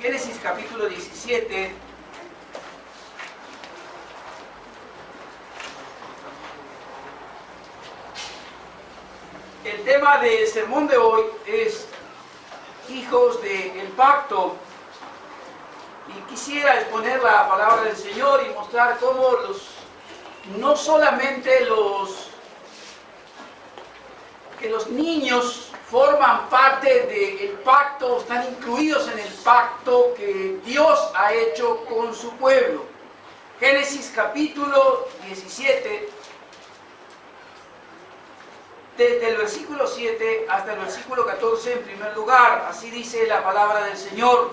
Génesis capítulo 17. El tema del sermón de hoy es hijos del pacto. Y quisiera exponer la palabra del Señor y mostrar cómo no solamente que los niños forman parte del pacto, están incluidos en el pacto que Dios ha hecho con su pueblo. Génesis capítulo 17, desde el versículo 7 hasta el versículo 14 en primer lugar. Así dice la palabra del Señor: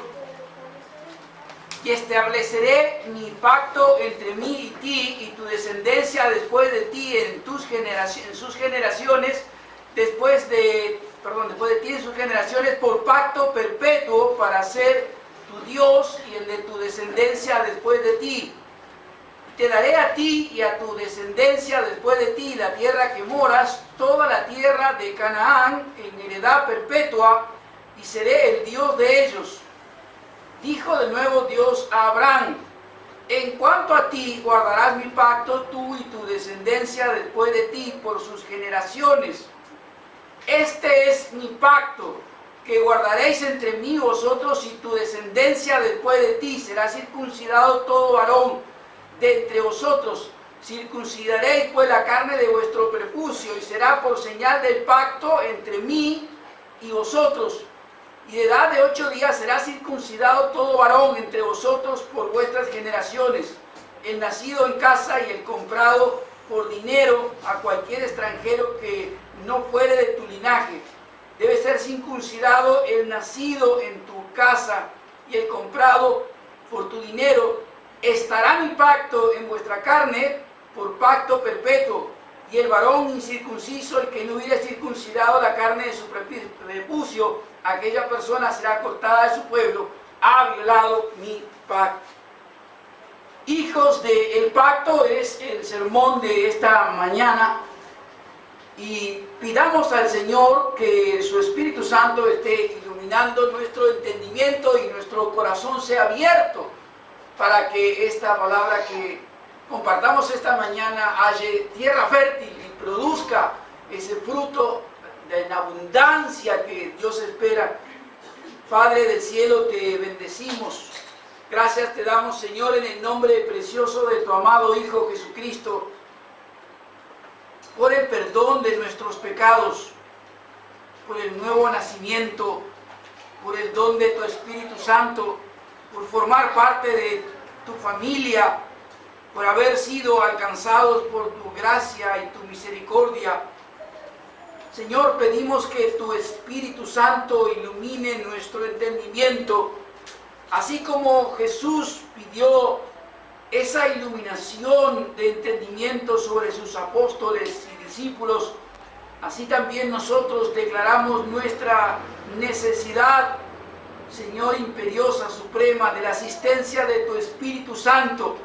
y estableceré mi pacto entre mí y ti y tu descendencia después de ti en sus generaciones, después de ti en sus generaciones, por pacto perpetuo para ser tu Dios y el de tu descendencia después de ti. Te daré a ti y a tu descendencia después de ti la tierra que moras, toda la tierra de Canaán en heredad perpetua, y seré el Dios de ellos. Dijo de nuevo Dios a Abraham: en cuanto a ti, guardarás mi pacto, tú y tu descendencia después de ti por sus generaciones. Este es mi pacto, que guardaréis entre mí y vosotros y tu descendencia después de ti. Será circuncidado todo varón de entre vosotros. Circuncidaréis pues la carne de vuestro prepucio, y será por señal del pacto entre mí y vosotros. Y de edad de 8 días será circuncidado todo varón entre vosotros por vuestras generaciones, el nacido en casa y el comprado por dinero a cualquier extranjero que no fuere de tu linaje. Debe ser circuncidado el nacido en tu casa y el comprado por tu dinero. Estará mi pacto en vuestra carne por pacto perpetuo, y el varón incircunciso, el que no hubiere circuncidado la carne de su prepucio, aquella persona será cortada de su pueblo, ha violado mi pacto. Hijos del pacto es el sermón de esta mañana, y pidamos al Señor que su Espíritu Santo esté iluminando nuestro entendimiento y nuestro corazón sea abierto para que esta palabra que compartamos esta mañana halle tierra fértil y produzca ese fruto en abundancia que Dios espera. Padre del cielo, te bendecimos. Gracias te damos, Señor, en el nombre precioso de tu amado Hijo Jesucristo, por el perdón de nuestros pecados, por el nuevo nacimiento, por el don de tu Espíritu Santo, por formar parte de tu familia, por haber sido alcanzados por tu gracia y tu misericordia. Señor, pedimos que tu Espíritu Santo ilumine nuestro entendimiento, así como Jesús pidió esa iluminación de entendimiento sobre sus apóstoles y discípulos. Así también nosotros declaramos nuestra necesidad, Señor, imperiosa, suprema, de la asistencia de tu Espíritu Santo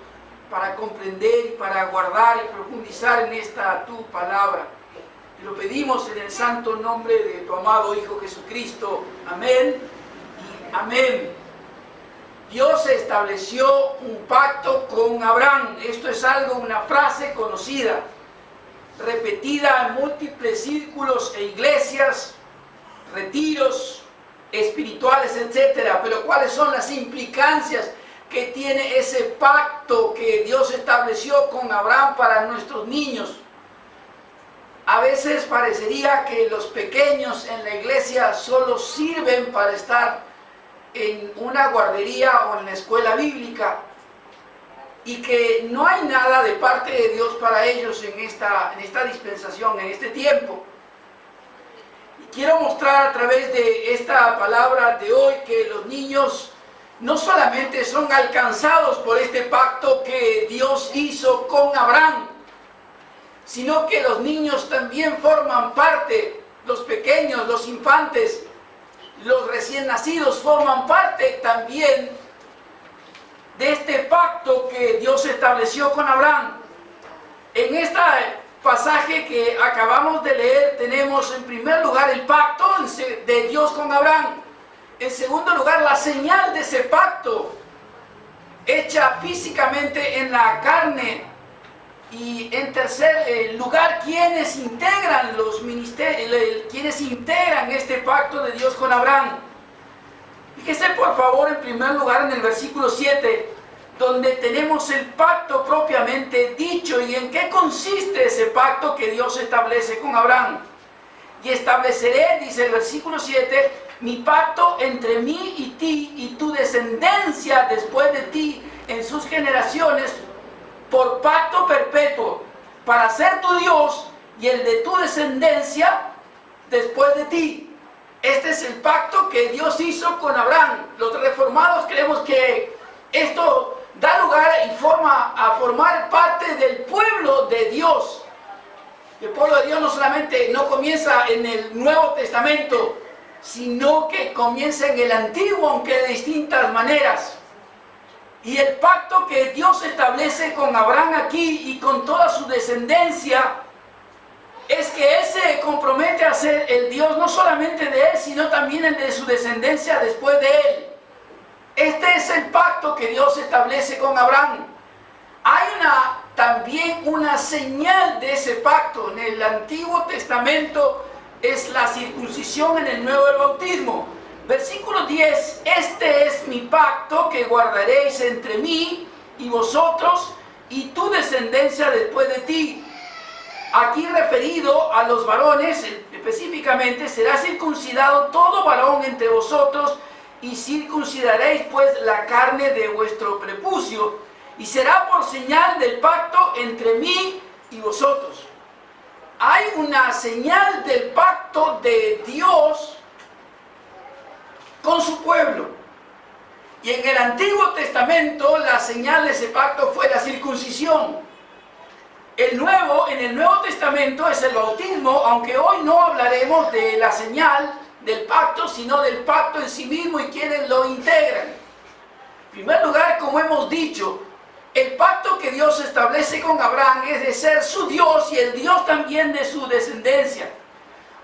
para comprender y para guardar y profundizar en esta tu palabra. Te lo pedimos en el santo nombre de tu amado Hijo Jesucristo. Amén y amén. Dios estableció un pacto con Abraham. Esto es una frase conocida, repetida en múltiples círculos e iglesias, retiros espirituales, etc. Pero ¿cuáles son las implicancias que tiene ese pacto que Dios estableció con Abraham para nuestros niños? A veces parecería que los pequeños en la iglesia solo sirven para estar en una guardería o en la escuela bíblica, y que no hay nada de parte de Dios para ellos en esta dispensación, en este tiempo. Y quiero mostrar a través de esta palabra de hoy que los niños no solamente son alcanzados por este pacto que Dios hizo con Abraham, sino que los niños también forman parte, los pequeños, los infantes, los recién nacidos forman parte también de este pacto que Dios estableció con Abraham. En este pasaje que acabamos de leer tenemos en primer lugar el pacto de Dios con Abraham. En segundo lugar, la señal de ese pacto, hecha físicamente en la carne. Y en tercer lugar, quienes integran los ministerios, quienes integran este pacto de Dios con Abraham. Fíjese por favor en primer lugar en el versículo 7, donde tenemos el pacto propiamente dicho y en qué consiste ese pacto que Dios establece con Abraham. Y estableceré, dice el versículo 7, mi pacto entre mí y ti y tu descendencia después de ti en sus generaciones por pacto perpetuo, para ser tu Dios y el de tu descendencia después de ti. Este es el pacto que Dios hizo con Abraham. Los reformados creemos que esto da lugar a formar parte del pueblo de Dios. El pueblo de Dios no solamente no comienza en el Nuevo Testamento, sino que comienza en el Antiguo, aunque de distintas maneras. Y el pacto que Dios establece con Abraham aquí y con toda su descendencia es que Él se compromete a ser el Dios no solamente de Él, sino también el de su descendencia después de Él. Este es el pacto que Dios establece con Abraham. Hay también una señal de ese pacto. En el Antiguo Testamento es la circuncisión, en el Nuevo el bautismo. Versículo 10, este es mi pacto que guardaréis entre mí y vosotros y tu descendencia después de ti. Aquí referido a los varones, específicamente, será circuncidado todo varón entre vosotros y circuncidaréis pues la carne de vuestro prepucio y será por señal del pacto entre mí y vosotros. Hay una señal del pacto de Dios con su pueblo. Y en el Antiguo Testamento la señal de ese pacto fue la circuncisión. En el Nuevo Testamento es el bautismo, aunque hoy no hablaremos de la señal del pacto, sino del pacto en sí mismo y quienes lo integran. En primer lugar, como hemos dicho, el pacto que Dios establece con Abraham es de ser su Dios y el Dios también de su descendencia.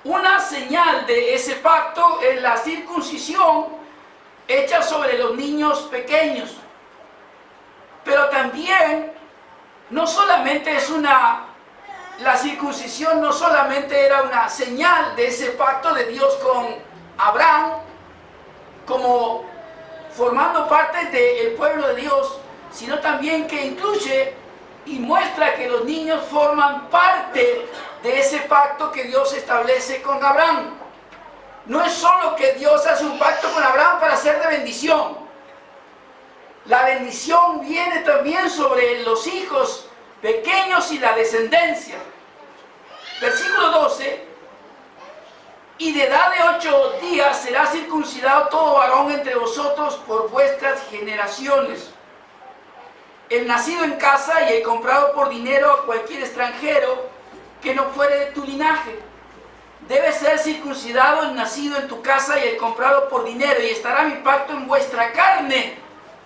Una señal de ese pacto es la circuncisión hecha sobre los niños pequeños. Pero también, no solamente la circuncisión no solamente era una señal de ese pacto de Dios con Abraham, como formando parte del pueblo de Dios, sino también que incluye y muestra que los niños forman parte de ese pacto que Dios establece con Abraham. No es solo que Dios hace un pacto con Abraham para ser de bendición. La bendición viene también sobre los hijos pequeños y la descendencia. Versículo 12. Y de edad de 8 días será circuncidado todo varón entre vosotros por vuestras generaciones. El nacido en casa y el comprado por dinero a cualquier extranjero que no fuere de tu linaje. Debe ser circuncidado el nacido en tu casa y el comprado por dinero, y estará mi pacto en vuestra carne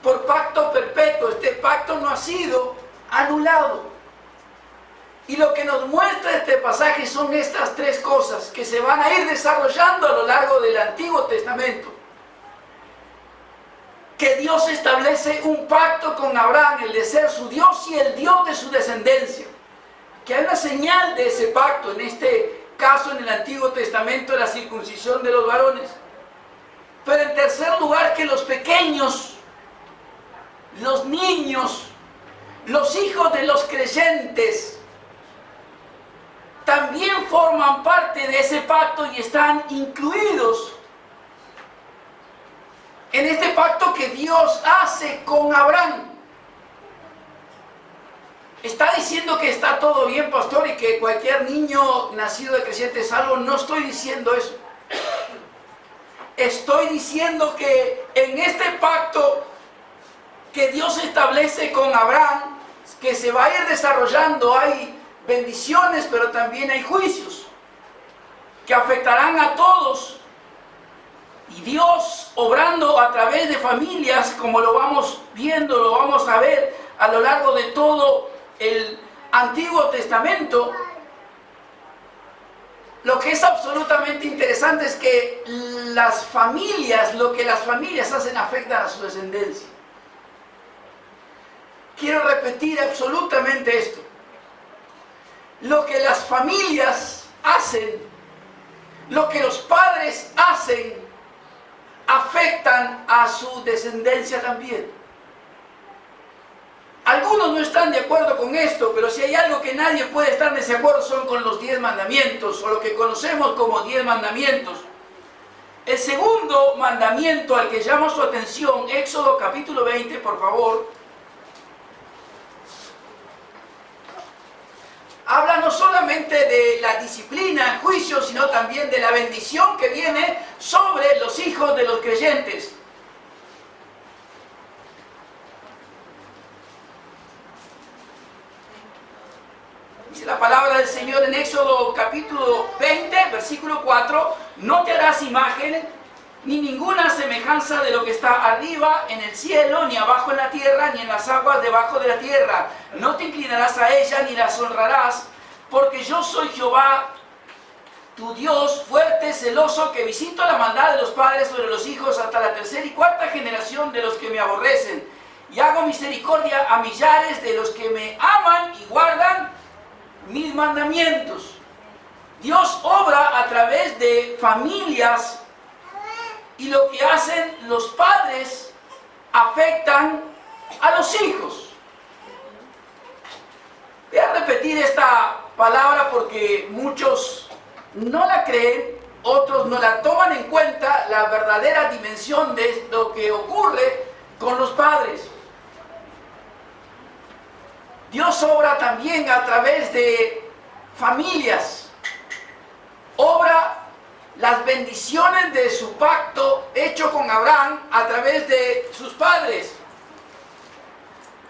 por pacto perpetuo. Este pacto no ha sido anulado. Y lo que nos muestra este pasaje son estas tres cosas que se van a ir desarrollando a lo largo del Antiguo Testamento. Que Dios establece un pacto con Abraham, el de ser su Dios y el Dios de su descendencia. Que hay una señal de ese pacto, en este caso en el Antiguo Testamento, la circuncisión de los varones. Pero en tercer lugar, que los pequeños, los niños, los hijos de los creyentes, también forman parte de ese pacto y están incluidos en este pacto que Dios hace con Abraham. ¿Está diciendo que está todo bien, pastor, y que cualquier niño nacido de creyente es salvo? No estoy diciendo eso. Estoy diciendo que en este pacto que Dios establece con Abraham, que se va a ir desarrollando, hay bendiciones, pero también hay juicios que afectarán a todos. Y Dios, obrando a través de familias, como lo vamos viendo, lo vamos a ver a lo largo de todo el Antiguo Testamento, Lo que es absolutamente interesante es que las familias, lo que las familias hacen afecta a su descendencia. Quiero repetir absolutamente esto. Lo que las familias hacen, lo que los padres hacen, afectan a su descendencia también. Algunos no están de acuerdo con esto, pero si hay algo que nadie puede estar en desacuerdo son con los 10 mandamientos, o lo que conocemos como 10 mandamientos. El segundo mandamiento al que llamo su atención, Éxodo capítulo 20, por favor, habla no solamente de la disciplina en juicio, sino también de la bendición que viene sobre los hijos de los creyentes. Dice la palabra del Señor en Éxodo capítulo 20, versículo 4, no te harás imagen ni ninguna semejanza de lo que está arriba en el cielo, ni abajo en la tierra, ni en las aguas debajo de la tierra. No te inclinarás a ella, ni las honrarás, porque yo soy Jehová, tu Dios, fuerte, celoso, que visito la maldad de los padres sobre los hijos hasta la tercera y cuarta generación de los que me aborrecen, y hago misericordia a millares de los que me aman y guardan mis mandamientos. Dios obra a través de familias, y lo que hacen los padres afectan a los hijos. Voy a repetir esta palabra porque muchos no la creen, otros no la toman en cuenta, la verdadera dimensión de lo que ocurre con los padres. Dios obra también a través de familias, obra las bendiciones de su pacto hecho con Abraham a través de sus padres.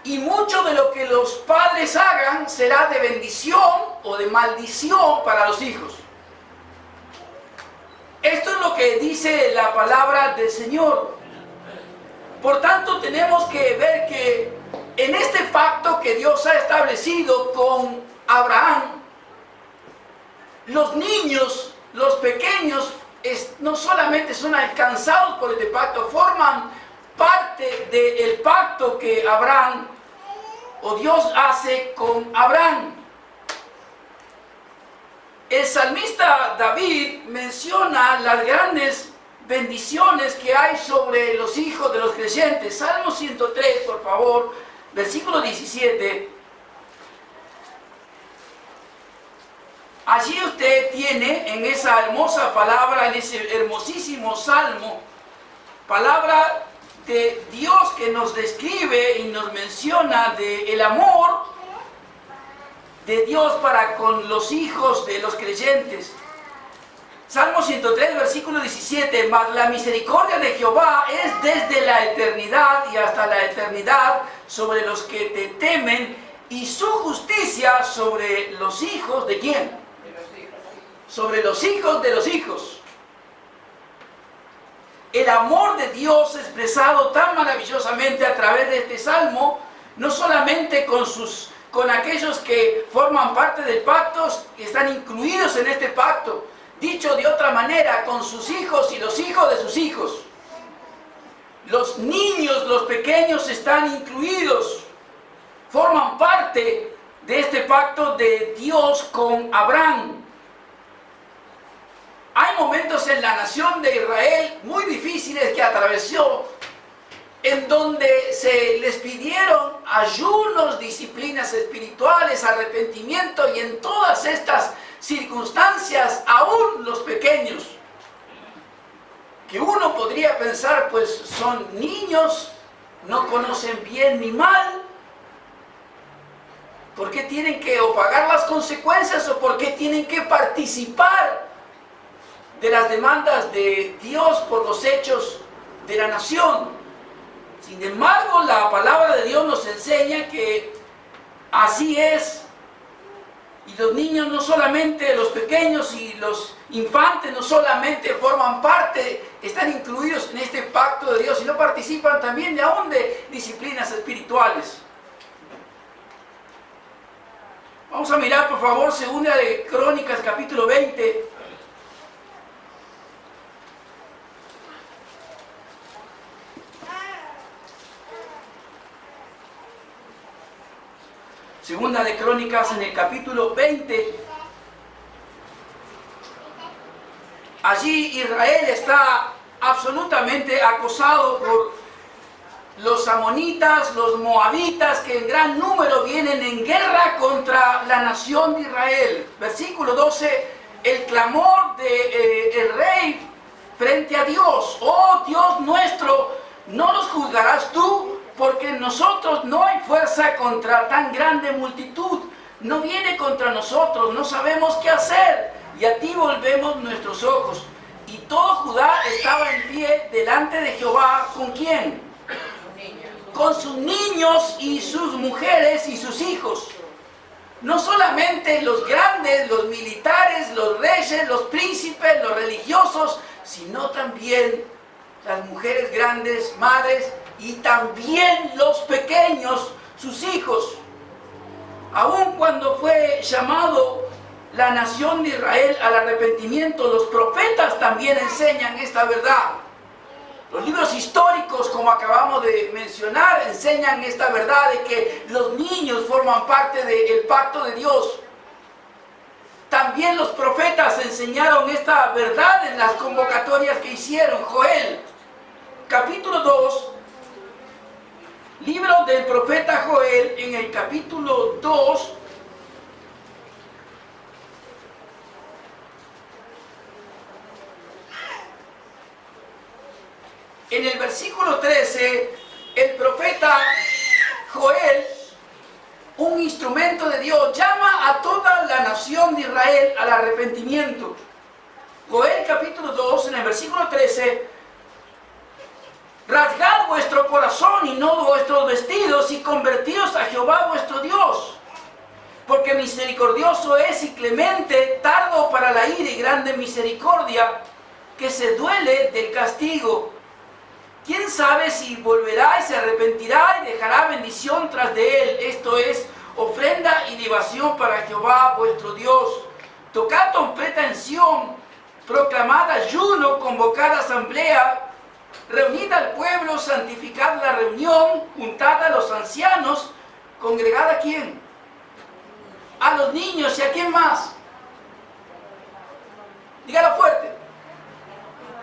Y mucho de lo que los padres hagan será de bendición o de maldición para los hijos. Esto es lo que dice la palabra del Señor. Por tanto, tenemos que ver que en este pacto que Dios ha establecido con Abraham, los niños, los pequeños, no solamente son alcanzados por este pacto, forman parte del pacto que Abraham o Dios hace con Abraham. El salmista David menciona las grandes bendiciones que hay sobre los hijos de los creyentes. Salmo 103, por favor, versículo 17. Allí usted tiene en esa hermosa palabra, en ese hermosísimo salmo, palabra de Dios que nos describe y nos menciona del amor de Dios para con los hijos de los creyentes. Salmo 103, versículo 17, mas la misericordia de Jehová es desde la eternidad y hasta la eternidad sobre los que te temen, y su justicia sobre los hijos ¿de quién? Sobre los hijos de los hijos. El amor de Dios expresado tan maravillosamente a través de este salmo, no solamente con aquellos que forman parte del pacto, que están incluidos en este pacto, dicho de otra manera, con sus hijos y los hijos de sus hijos. Los niños, los pequeños están incluidos, forman parte de este pacto de Dios con Abraham. Hay momentos en la nación de Israel muy difíciles que atravesó, en donde se les pidieron ayunos, disciplinas espirituales, arrepentimiento, y en todas estas circunstancias, aún los pequeños, que uno podría pensar, pues son niños, no conocen bien ni mal, ¿por qué tienen que o pagar las consecuencias o por qué tienen que participar de las demandas de Dios por los hechos de la nación? Sin embargo, la palabra de Dios nos enseña que así es. Y los niños no solamente, los pequeños y los infantes no solamente forman parte, están incluidos en este pacto de Dios, sino participan también de aún de disciplinas espirituales. Vamos a mirar, por favor, Segunda de Crónicas, capítulo 20. Segunda de Crónicas en el capítulo 20. Allí Israel está absolutamente acosado por los amonitas, los moabitas, que en gran número vienen en guerra contra la nación de Israel. Versículo 12, el clamor del rey frente a Dios: oh Dios nuestro, ¿no nos juzgarás tú? Porque en nosotros no hay fuerza contra tan grande multitud. No viene contra nosotros, no sabemos qué hacer, y a ti volvemos nuestros ojos. Y todo Judá estaba en pie delante de Jehová. ¿Con quién? Con sus niños y sus mujeres y sus hijos. No solamente los grandes, los militares, los reyes, los príncipes, los religiosos, sino también las mujeres grandes, madres, y también los pequeños, sus hijos. Aun cuando fue llamado la nación de Israel al arrepentimiento, los profetas también enseñan esta verdad. Los libros históricos, como acabamos de mencionar, enseñan esta verdad de que los niños forman parte del pacto de Dios. También los profetas enseñaron esta verdad en las convocatorias que hicieron. Joel, capítulo 2, libro del profeta Joel, en el capítulo 2, en el versículo 13, el profeta Joel, un instrumento de Dios, llama a toda la nación de Israel al arrepentimiento. Joel capítulo 2, en el versículo 13: rasgad vuestro corazón y no vuestros vestidos, y convertíos a Jehová vuestro Dios, porque misericordioso es y clemente, tardo para la ira y grande misericordia, que se duele del castigo. ¿Quién sabe si volverá y se arrepentirá y dejará bendición tras de él? Esto es ofrenda y libación para Jehová vuestro Dios. Tocad trompeta en Sión, proclamad ayuno, convocad asamblea, reunid al pueblo, santificad la reunión, juntad a los ancianos, congregad ¿a quién? A los niños. ¿Y a quién más? Dígalo fuerte.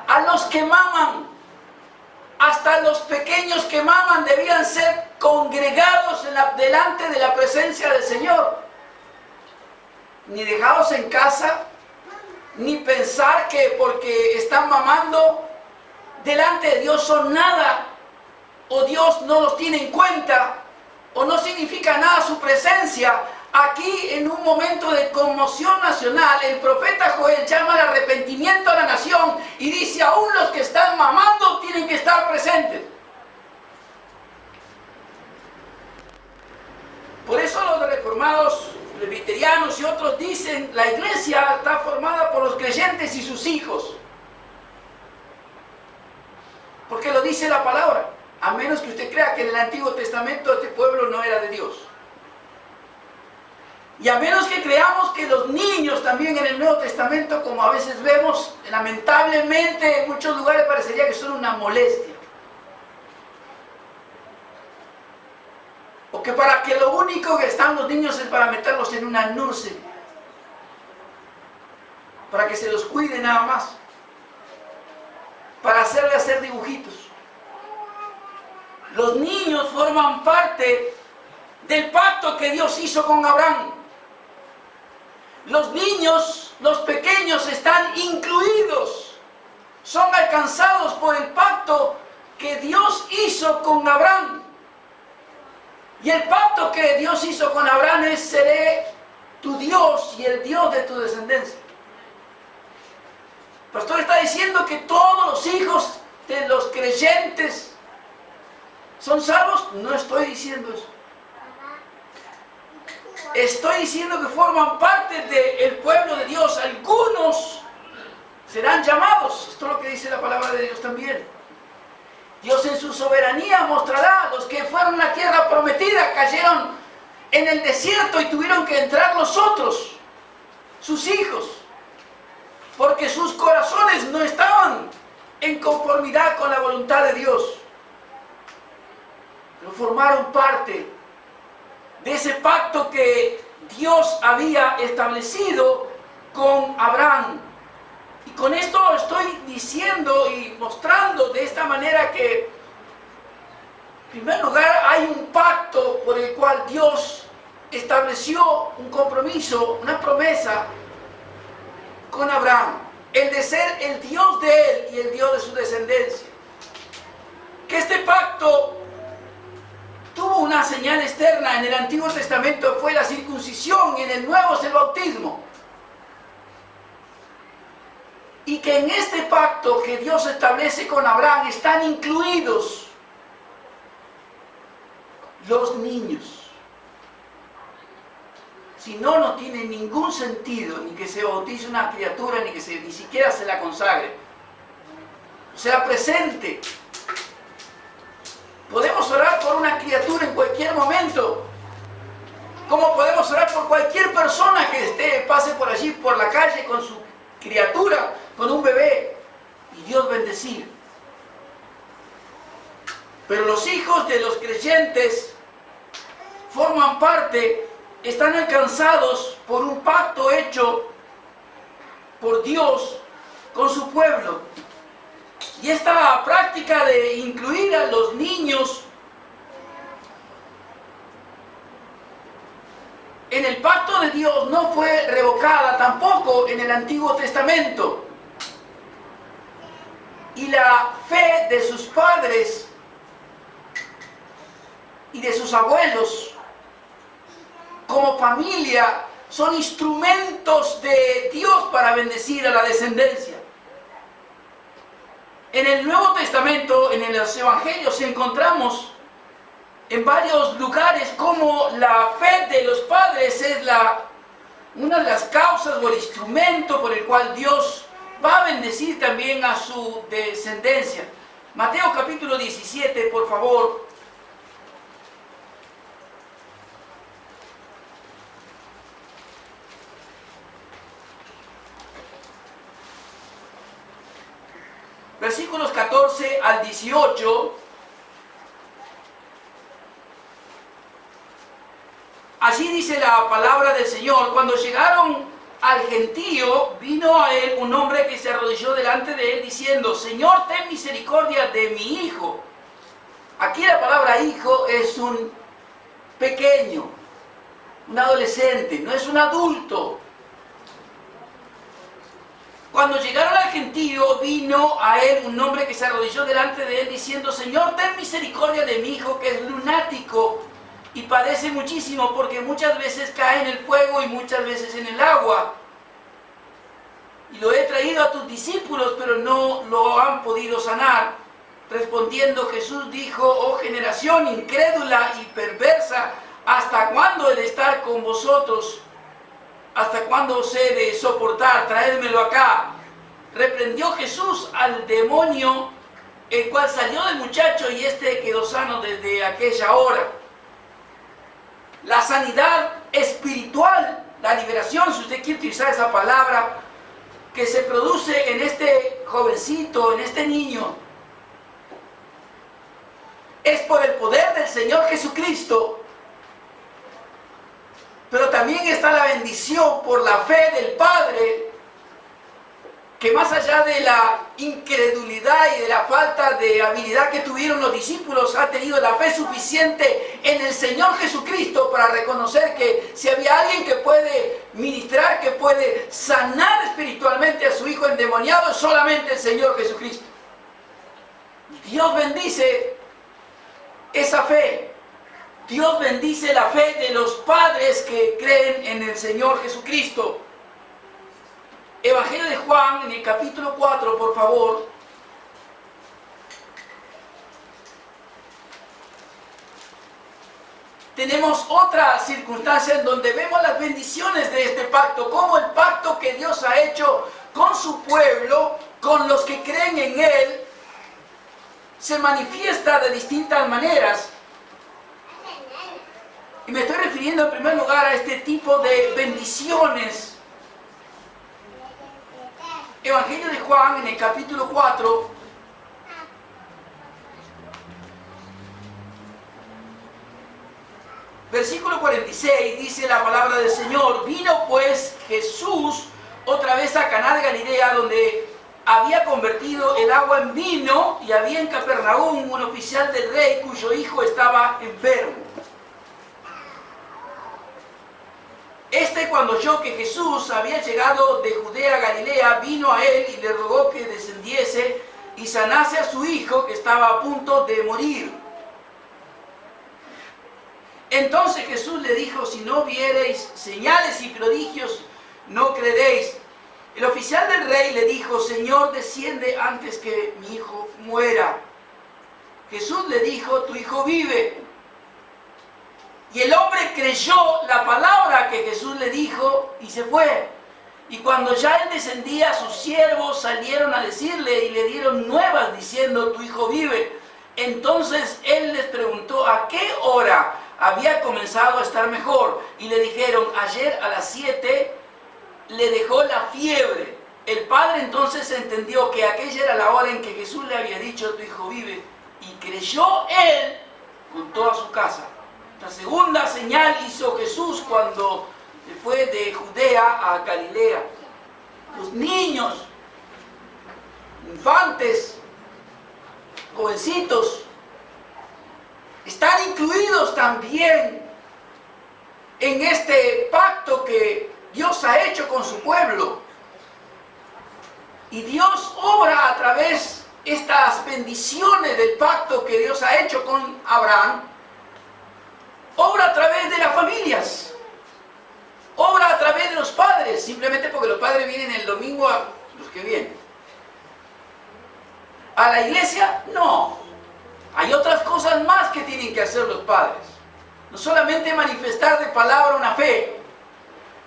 A los que maman. Hasta los pequeños que maman debían ser congregados delante de la presencia del Señor. Ni dejados en casa, ni pensar que porque están mamando delante de Dios son nada, o Dios no los tiene en cuenta, o no significa nada su presencia. Aquí, en un momento de conmoción nacional, el profeta Joel llama al arrepentimiento a la nación y dice: aún los que están mamando tienen que estar presentes. Por eso los reformados, presbiterianos y otros dicen: la iglesia está formada por los creyentes y sus hijos. Porque lo dice la palabra, a menos que usted crea que en el Antiguo Testamento este pueblo no era de Dios. Y a menos que creamos que los niños también en el Nuevo Testamento, como a veces vemos, lamentablemente en muchos lugares parecería que son una molestia. O que para que lo único que están los niños es para meterlos en una nursery, para que se los cuide nada más, para hacerle hacer dibujitos. Los niños forman parte del pacto que Dios hizo con Abraham. Los niños, los pequeños, están incluidos, son alcanzados por el pacto que Dios hizo con Abraham. Y el pacto que Dios hizo con Abraham es: seré tu Dios y el Dios de tu descendencia. El pastor está diciendo que todos los hijos de los creyentes son salvos. No estoy diciendo eso. Estoy diciendo que forman parte del pueblo de Dios. Algunos serán llamados. Esto es lo que dice la palabra de Dios también. Dios en su soberanía mostrará: los que fueron a la tierra prometida cayeron en el desierto y tuvieron que entrar los otros, sus hijos, porque sus corazones no estaban en conformidad con la voluntad de Dios, pero formaron parte de ese pacto que Dios había establecido con Abraham. Y con esto estoy diciendo y mostrando de esta manera que, en primer lugar, hay un pacto por el cual Dios estableció un compromiso, una promesa con Abraham, el de ser el Dios de él y el Dios de su descendencia. Que este pacto tuvo una señal externa. En el Antiguo Testamento fue la circuncisión y en el Nuevo es el bautismo. Y que en este pacto que Dios establece con Abraham están incluidos los niños. Si no, no tiene ningún sentido ni que se bautice una criatura, ni que ni siquiera se la consagre. O sea, presente. Podemos orar por una criatura en cualquier momento, como podemos orar por cualquier persona que pase por allí, por la calle, con su criatura, con un bebé, y Dios bendecir. Pero los hijos de los creyentes forman parte, están alcanzados por un pacto hecho por Dios con su pueblo. Y esta práctica de incluir a los niños en el pacto de Dios no fue revocada tampoco en el Antiguo Testamento. Y la fe de sus padres y de sus abuelos como familia son instrumentos de Dios para bendecir a la descendencia. En el Nuevo Testamento, en los Evangelios, encontramos en varios lugares como la fe de los padres es una de las causas o el instrumento por el cual Dios va a bendecir también a su descendencia. Mateo capítulo 17, por favor. Versículos 14 al 18. Así dice la palabra del Señor. Cuando llegaron al gentío, vino a él un hombre que se arrodilló delante de él diciendo: Señor, ten misericordia de mi hijo. Aquí la palabra hijo es un pequeño, un adolescente, no es un adulto. Cuando llegaron al gentío, vino a él un hombre que se arrodilló delante de él diciendo: Señor, ten misericordia de mi hijo, que es lunático y padece muchísimo, porque muchas veces cae en el fuego y muchas veces en el agua. Y lo he traído a tus discípulos, pero no lo han podido sanar. Respondiendo Jesús dijo: Oh generación incrédula y perversa, ¿hasta cuándo he de estar con vosotros? ¿Hasta cuándo os he de soportar? Traédmelo acá. Reprendió Jesús al demonio, el cual salió del muchacho, y éste quedó sano desde aquella hora. La sanidad espiritual, la liberación, si usted quiere utilizar esa palabra, que se produce en este jovencito, en este niño, es por el poder del Señor Jesucristo. Pero también está la bendición por la fe del Padre, que más allá de la incredulidad y de la falta de habilidad que tuvieron los discípulos, ha tenido la fe suficiente en el Señor Jesucristo para reconocer que si había alguien que puede ministrar, que puede sanar espiritualmente a su hijo endemoniado, es solamente el Señor Jesucristo. Y Dios bendice esa fe. Dios bendice la fe de los padres que creen en el Señor Jesucristo. Evangelio de Juan, en el capítulo 4, por favor. Tenemos otra circunstancia en donde vemos las bendiciones de este pacto, como el pacto que Dios ha hecho con su pueblo, con los que creen en Él, se manifiesta de distintas maneras. Y me estoy refiriendo en primer lugar a este tipo de bendiciones. Evangelio de Juan, en el capítulo 4. Versículo 46 dice la palabra del Señor: vino pues Jesús otra vez a Caná de Galilea, donde había convertido el agua en vino, y había en Capernaum un oficial del rey cuyo hijo estaba enfermo. Cuando oyó que Jesús había llegado de Judea a Galilea, vino a él y le rogó que descendiese y sanase a su hijo, que estaba a punto de morir. Entonces Jesús le dijo: si no viereis señales y prodigios, no creeréis. El oficial del rey le dijo: Señor, desciende antes que mi hijo muera. Jesús le dijo: tu hijo vive. Y el hombre creyó la palabra que Jesús le dijo y se fue. Y cuando ya él descendía, sus siervos salieron a decirle y le dieron nuevas diciendo: tu hijo vive. Entonces él les preguntó a qué hora había comenzado a estar mejor. Y le dijeron: ayer a las 7 le dejó la fiebre. El padre entonces entendió que aquella era la hora en que Jesús le había dicho: tu hijo vive. Y creyó él con toda su casa. La segunda señal hizo Jesús cuando fue de Judea a Galilea. Los niños, infantes, jovencitos, están incluidos también en este pacto que Dios ha hecho con su pueblo. Y Dios obra a través de estas bendiciones del pacto que Dios ha hecho con Abraham. Obra a través de las familias. Obra a través de los padres, simplemente porque los padres vienen el domingo a los que vienen. ¿A la iglesia? No. Hay otras cosas más que tienen que hacer los padres. No solamente manifestar de palabra una fe,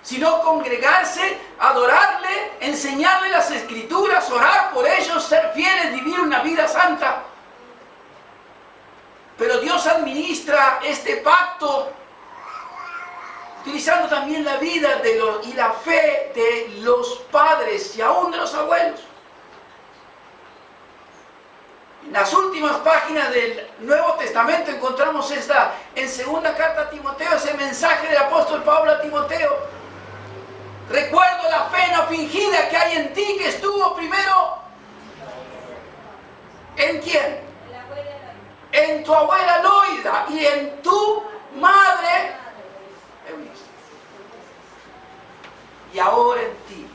sino congregarse, adorarle, enseñarle las escrituras, orar por ellos, ser fieles, vivir una vida santa. Pero Dios administra este pacto utilizando también la vida y la fe de los padres y aún de los abuelos. En las últimas páginas del Nuevo Testamento encontramos esta, en segunda carta a Timoteo, ese mensaje del apóstol Pablo a Timoteo. Recuerdo la fe no fingida que hay en ti, que estuvo primero ¿en quién? En tu abuela Loida y en tu madre Eunice. Y ahora en ti.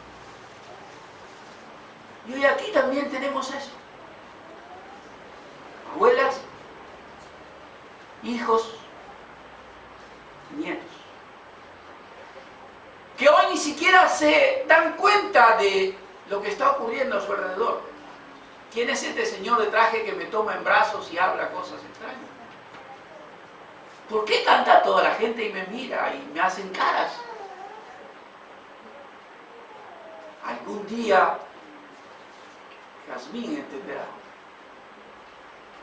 Y hoy aquí también tenemos eso. Abuelas, hijos, nietos. Que hoy ni siquiera se dan cuenta de lo que está ocurriendo a su alrededor. ¿Quién es este señor de traje que me toma en brazos y habla cosas extrañas? ¿Por qué canta toda la gente y me mira y me hacen caras? Algún día Jazmín entenderá.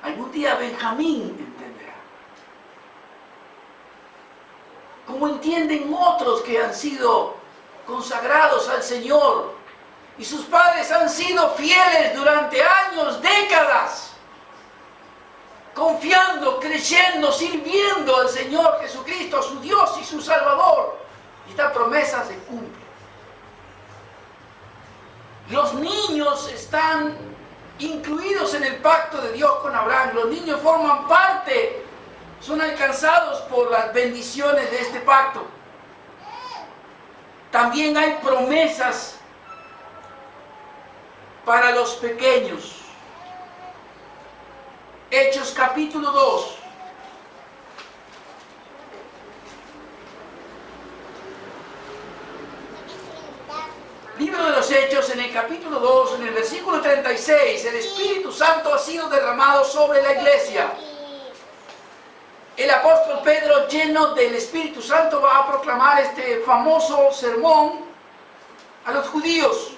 Algún día Benjamín entenderá. Como entienden otros que han sido consagrados al Señor y sus padres han sido fieles durante años, décadas, confiando, creyendo, sirviendo al Señor Jesucristo, a su Dios y su Salvador. Y esta promesa se cumple. Los niños están incluidos en el pacto de Dios con Abraham. Los niños forman parte, son alcanzados por las bendiciones de este pacto. También hay promesas para los pequeños. Hechos capítulo 2. Libro de los Hechos, en el capítulo 2, en el versículo 36, el Espíritu Santo ha sido derramado sobre la iglesia. El apóstol Pedro, lleno del Espíritu Santo, va a proclamar este famoso sermón a los judíos.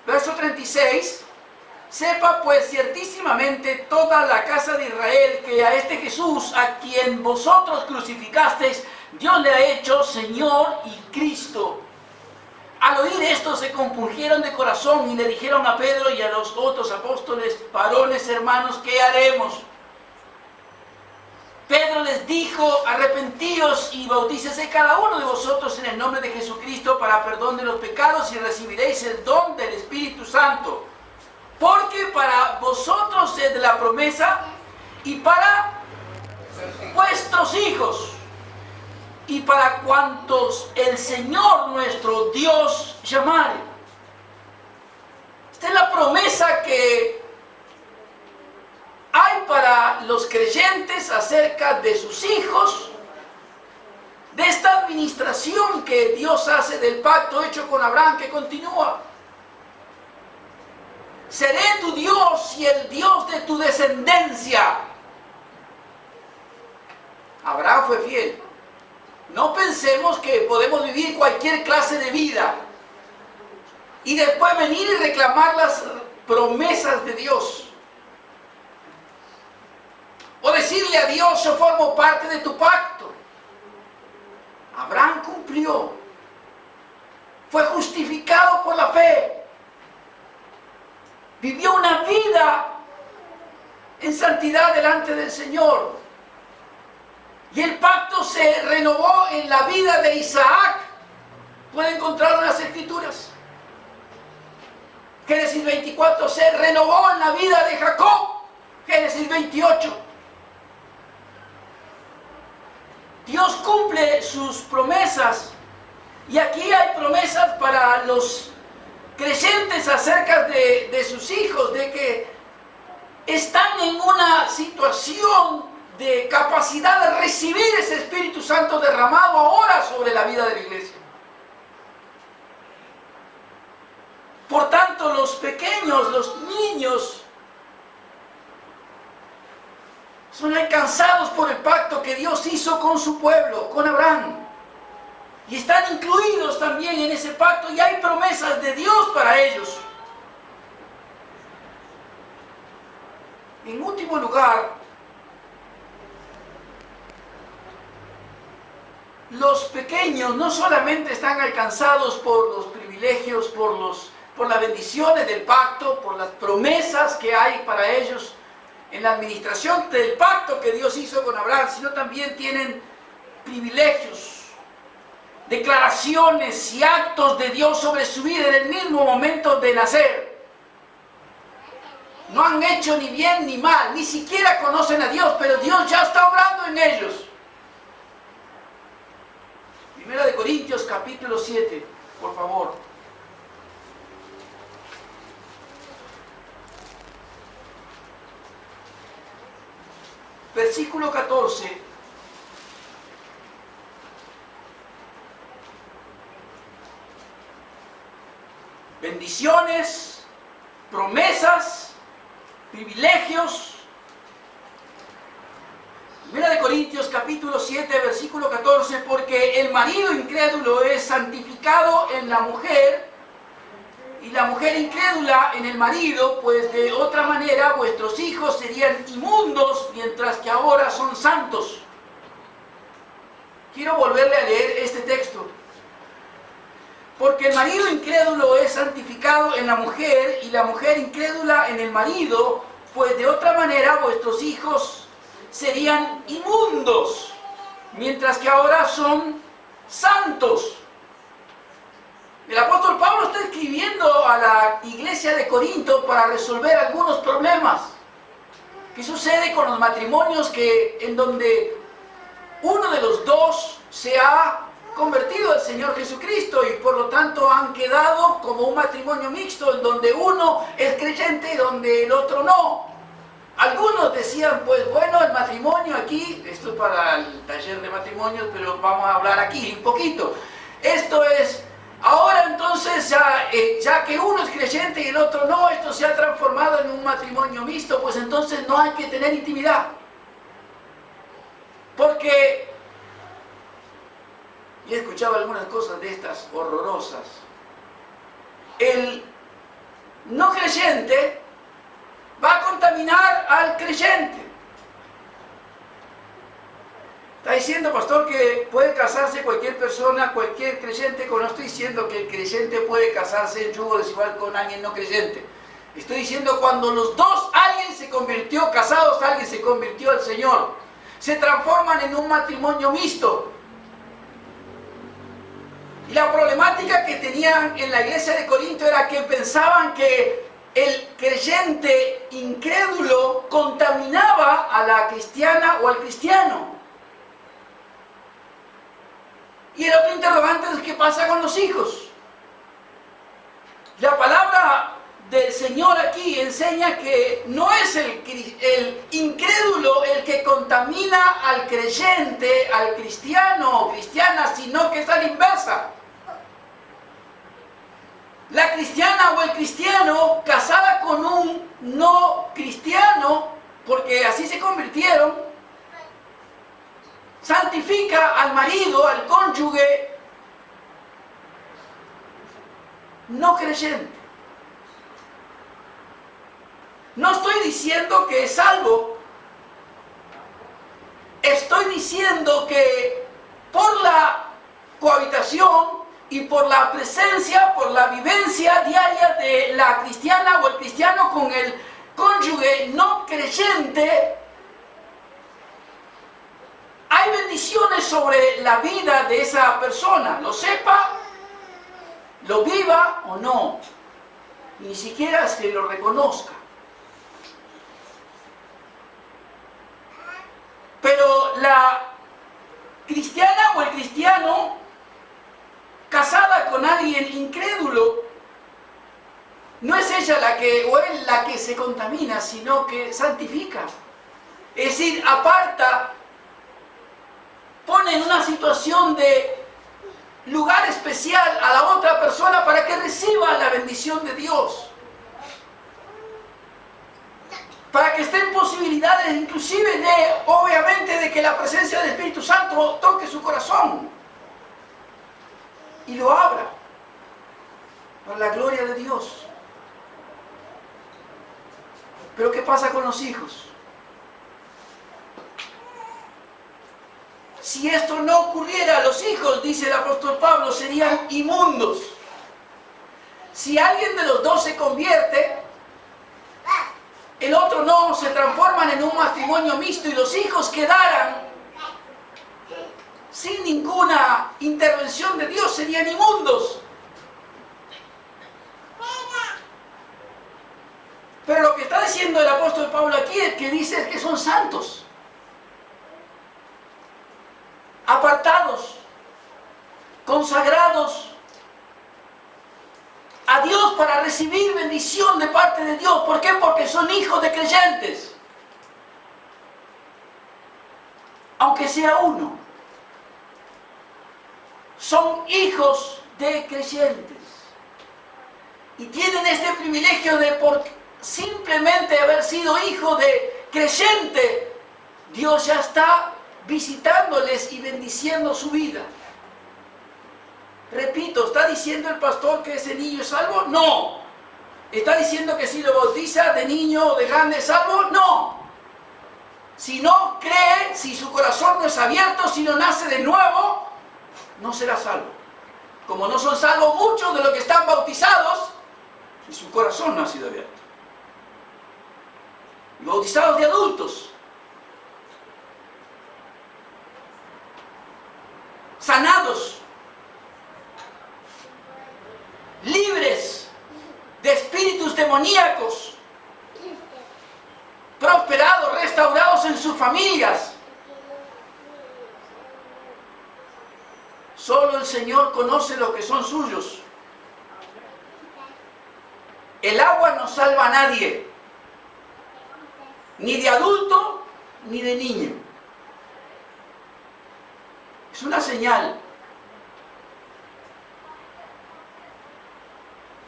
Verso 36, sepa pues ciertísimamente toda la casa de Israel que a este Jesús, a quien vosotros crucificasteis, Dios le ha hecho Señor y Cristo. Al oír esto se compungieron de corazón y le dijeron a Pedro y a los otros apóstoles: varones hermanos, ¿qué haremos? Pedro les les dijo: arrepentíos y bautícese cada uno de vosotros en el nombre de Jesucristo para perdón de los pecados y recibiréis el don del Espíritu Santo. Porque para vosotros es de la promesa y para vuestros hijos y para cuantos el Señor nuestro Dios llamare. Esta es la promesa que hay para los creyentes acerca de sus hijos, de esta administración que Dios hace del pacto hecho con Abraham, que continúa. Seré tu Dios y el Dios de tu descendencia. Abraham fue fiel. No pensemos que podemos vivir cualquier clase de vida y después venir y reclamar las promesas de Dios. O decirle a Dios: yo formo parte de tu pacto. Abraham cumplió. Fue justificado por la fe. Vivió una vida en santidad delante del Señor. Y el pacto se renovó en la vida de Isaac. Pueden encontrarlo en las Escrituras. Génesis 24 se renovó en la vida de Jacob. Génesis 28. Dios cumple sus promesas, y aquí hay promesas para los creyentes acerca de sus hijos, de que están en una situación de capacidad de recibir ese Espíritu Santo derramado ahora sobre la vida de la iglesia. Por tanto, los pequeños, los niños, son alcanzados por el pacto que Dios hizo con su pueblo, con Abraham. Y están incluidos también en ese pacto, y hay promesas de Dios para ellos. En último lugar, los pequeños no solamente están alcanzados por los privilegios, por las bendiciones del pacto, por las promesas que hay para ellos en la administración del pacto que Dios hizo con Abraham, sino también tienen privilegios, declaraciones y actos de Dios sobre su vida en el mismo momento de nacer. No han hecho ni bien ni mal, ni siquiera conocen a Dios, pero Dios ya está obrando en ellos. Primera de Corintios capítulo 7, por favor. Versículo 14. Bendiciones, promesas, privilegios. Primera de Corintios capítulo 7, versículo 14. Porque el marido incrédulo es santificado en la mujer, y la mujer incrédula en el marido, pues de otra manera vuestros hijos serían inmundos, mientras que ahora son santos. Quiero volverle a leer este texto. Porque el marido incrédulo es santificado en la mujer, y la mujer incrédula en el marido, pues de otra manera vuestros hijos serían inmundos, mientras que ahora son santos. El apóstol Pablo está escribiendo a la iglesia de Corinto para resolver algunos problemas. ¿Qué sucede con los matrimonios en donde uno de los dos se ha convertido al Señor Jesucristo y por lo tanto han quedado como un matrimonio mixto en donde uno es creyente y donde el otro no? Algunos decían: pues bueno, el matrimonio aquí, esto es para el taller de matrimonios, pero vamos a hablar aquí un poquito. Esto es, ahora entonces ya que uno es creyente y el otro no, esto se ha transformado en un matrimonio mixto, pues entonces no hay que tener intimidad. Porque, y he escuchado algunas cosas de estas horrorosas, el no creyente va a contaminar al creyente. Está diciendo, pastor, que puede casarse cualquier persona, cualquier creyente. No estoy diciendo que el creyente puede casarse en yugo desigual con alguien no creyente. Estoy diciendo cuando los dos, alguien se convirtió, casados, alguien se convirtió al Señor. se transforman en un matrimonio mixto. Y la problemática que tenían en la iglesia de Corinto era que pensaban que el creyente incrédulo contaminaba a la cristiana o al cristiano. Y el otro interrogante es qué pasa con los hijos. La palabra del Señor aquí enseña que no es el incrédulo el que contamina al creyente, al cristiano o cristiana, sino que es a la inversa. La cristiana o el cristiano casada con un no cristiano, porque así se convirtieron, santifica al marido, al cónyuge no creyente. No estoy diciendo que es salvo, estoy diciendo que por la cohabitación y por la presencia, por la vivencia diaria de la cristiana o el cristiano con el cónyuge no creyente, hay bendiciones sobre la vida de esa persona, lo sepa, lo viva o no, ni siquiera se lo reconozca. Pero la cristiana o el cristiano casada con alguien incrédulo, no es ella la que, o él la que se contamina, sino que santifica. Es decir, aparta, pone en una situación de lugar especial a la otra persona para que reciba la bendición de Dios. Para que esté en posibilidades inclusive de, obviamente, de que la presencia del Espíritu Santo toque su corazón y lo abra para la gloria de Dios. Pero ¿qué pasa con los hijos? Si esto no ocurriera, los hijos, dice el apóstol Pablo, serían inmundos. Si alguien de los dos se convierte, el otro no, se transforman en un matrimonio mixto y los hijos quedaran sin ninguna intervención de Dios, serían inmundos. Pero lo que está diciendo el apóstol Pablo aquí es que dice que son santos, apartados, consagrados a Dios para recibir bendición de parte de Dios. ¿Por qué? Porque son hijos de creyentes. Aunque sea uno, son hijos de creyentes. Y tienen este privilegio de, por simplemente haber sido hijo de creyente, Dios ya está visitándoles y bendiciendo su vida. Repito, ¿está diciendo el pastor que ese niño es salvo? No. ¿Está diciendo que si lo bautiza de niño o de grande es salvo? No. Si no cree, si su corazón no es abierto, si no nace de nuevo, no será salvo. Como no son salvos muchos de los que están bautizados, si su corazón no ha sido abierto. Y bautizados de adultos, sanados, libres de espíritus demoníacos, prosperados, restaurados en sus familias. Solo el Señor conoce lo que son suyos. El agua no salva a nadie, ni de adulto ni de niño. Es una señal,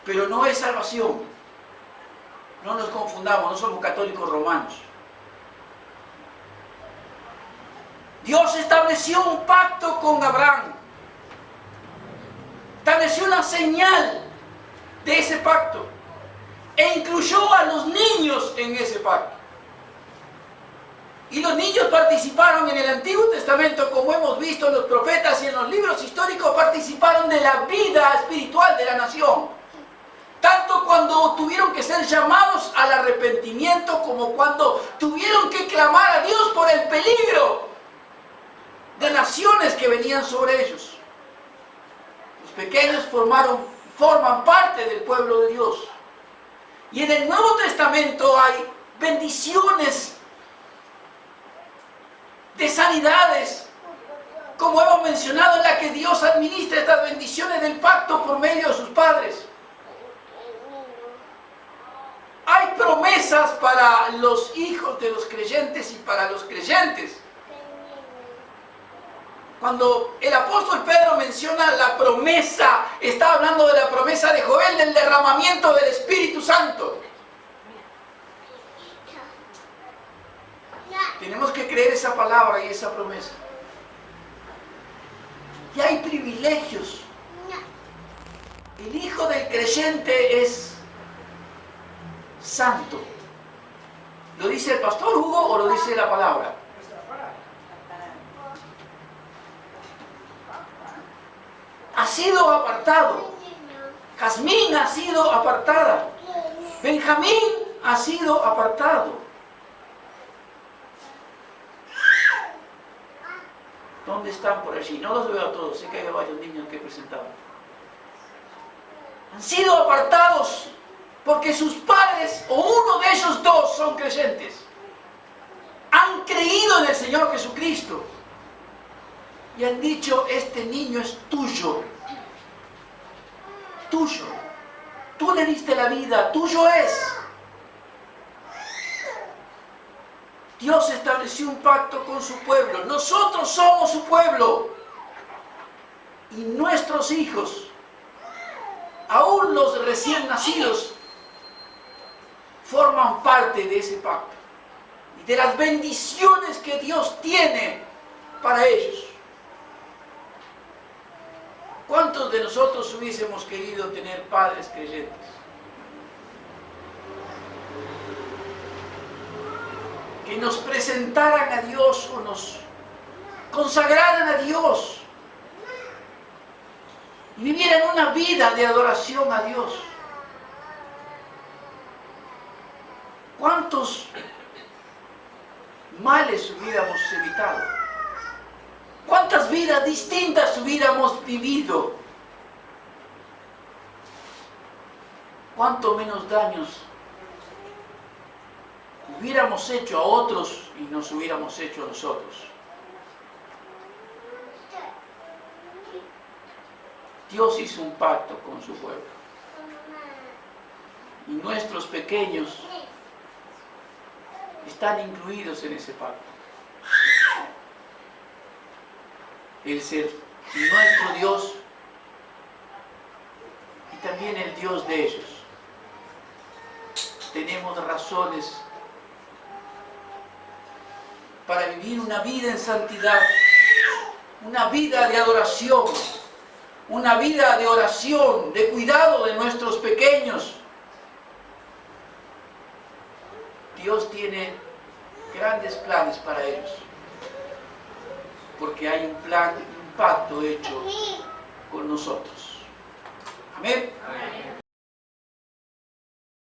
pero no es salvación. No nos confundamos, no somos católicos romanos. Dios estableció un pacto con Abraham. Estableció una señal de ese pacto e incluyó a los niños en ese pacto. Y los niños participaron en el Antiguo Testamento, como hemos visto en los profetas y en los libros históricos, participaron de la vida espiritual de la nación. Tanto cuando tuvieron que ser llamados al arrepentimiento, como cuando tuvieron que clamar a Dios por el peligro peligro de naciones que venían sobre ellos. Los pequeños forman parte del pueblo de Dios. Y en el Nuevo Testamento hay bendiciones de sanidades, como hemos mencionado, en la que Dios administra estas bendiciones del pacto por medio de sus padres. Hay promesas para los hijos de los creyentes y para los creyentes. Cuando el apóstol Pedro menciona la promesa, está hablando de la promesa de Joel del derramamiento del Espíritu Santo. Tenemos que creer esa palabra y esa promesa. Y hay privilegios. El hijo del creyente es santo. ¿Lo dice el pastor Hugo o lo dice la palabra? Ha sido apartado. Jazmín ha sido apartada. Benjamín ha sido apartado. ¿Dónde están por allí? No los veo a todos, sé que hay varios niños que he presentado. Han sido apartados porque sus padres, o uno de ellos dos, son creyentes. Han creído en el Señor Jesucristo. Y han dicho, este niño es tuyo. Tuyo. Tú le diste la vida, tuyo es. Dios estableció un pacto con su pueblo. Nosotros somos su pueblo. Y nuestros hijos, aún los recién nacidos, forman parte de ese pacto. Y de las bendiciones que Dios tiene para ellos. ¿Cuántos de nosotros hubiésemos querido tener padres creyentes? Que nos presentaran a Dios o nos consagraran a Dios y vivieran una vida de adoración a Dios. ¿Cuántos males hubiéramos evitado? ¿Cuántas vidas distintas hubiéramos vivido? ¿Cuánto menos daños hubiéramos hecho a otros y nos hubiéramos hecho a nosotros? Dios hizo un pacto con su pueblo. Y nuestros pequeños están incluidos en ese pacto. El ser nuestro Dios y también el Dios de ellos. Tenemos razones para vivir una vida en santidad, una vida de adoración, una vida de oración, de cuidado de nuestros pequeños. Dios tiene grandes planes para ellos, porque hay un plan, un pacto hecho con nosotros. Amén. Amén.